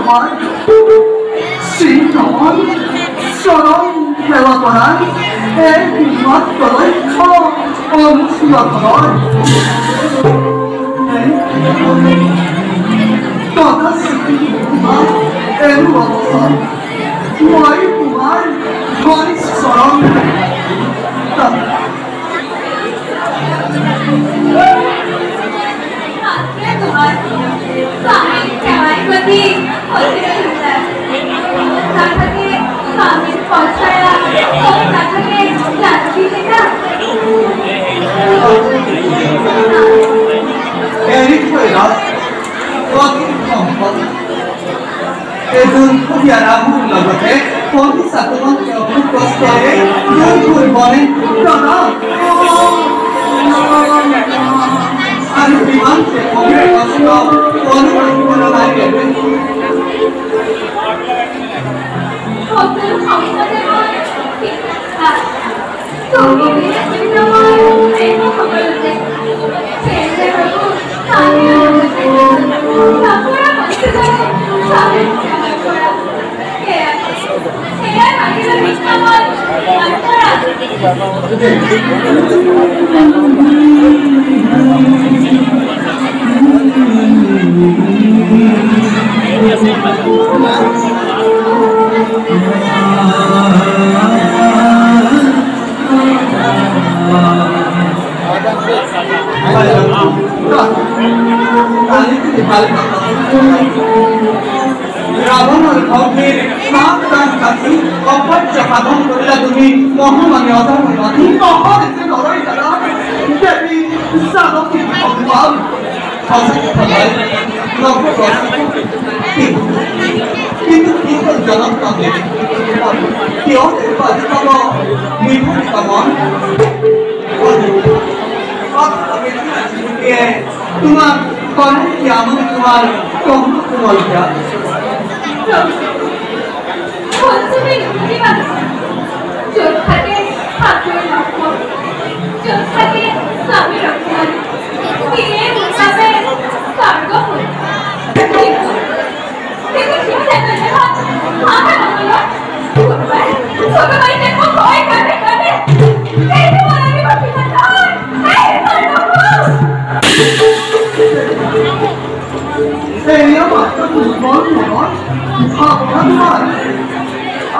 তোমার শ্রীনমন চরণ সেবা করার একমাত্র লক্ষ্য অনুশীলন তথা শ্রী তোমার এরু অবসর মই তোমার ধন চরণ রাবণের ভগ্নের সাত দান কাটি অপর্য সাধন করিলা তুমি মহামানী অধর্মবাদী অহরিতে নরই দ্বারা দেবী সাধকী ভগবান কিন্তু কিন্তু জনক কাঁদে কেউ বাজিতম নিভূত মন তোমার কনে কি আমি তোমার কম কোমল যা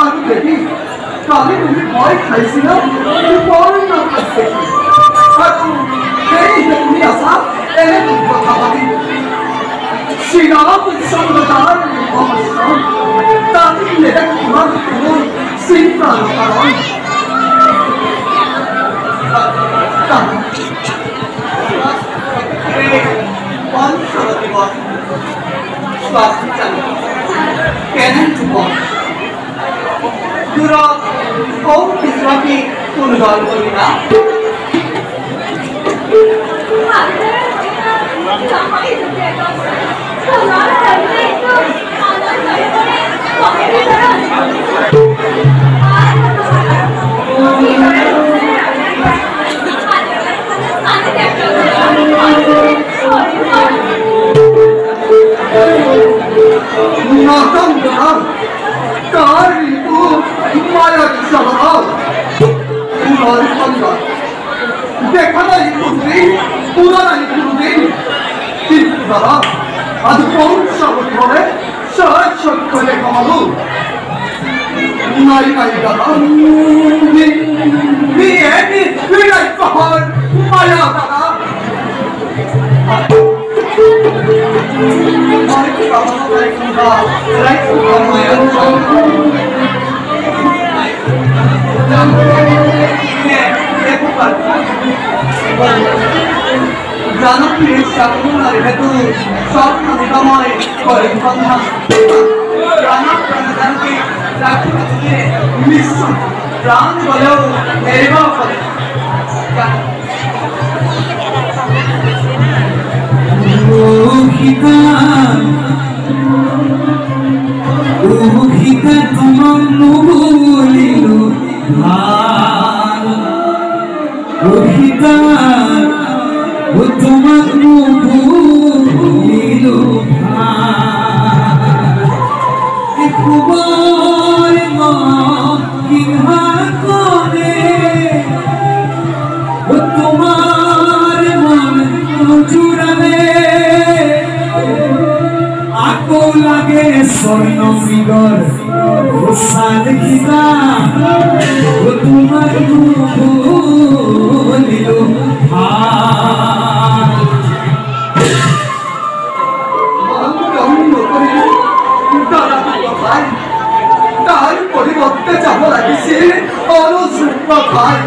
আমি দেখি কালে তুমি ভয় খাইছিল তুমি আসা এনে কথা ভাবি শ্রীরাম চন্দ্রদার তাদের লেখা তোমার কোনো চিন্তা কারণ Kenan cukup. Dura kau kiswati tungal kolina. Nakam dengan dari itu maya disalah. Mulai pandai. Dekana itu ni, purana itu ni. Tidak. Ada kaum sahabat kore, sahabat kore kamu. Nai dalam. Ni ini wilayah kahar maya dalam. Jangan sakunar itu saatnya damai korban. Jangan nanti sakunar ini misal jangan kalau eva pada. Kita teman nubulinu kita teman nubulinu নমিগর সাদ খিদা ও তোমার বলিল তার পরিবর্তে যাব লাগিছে অনুসূক্ষ্ম ভাই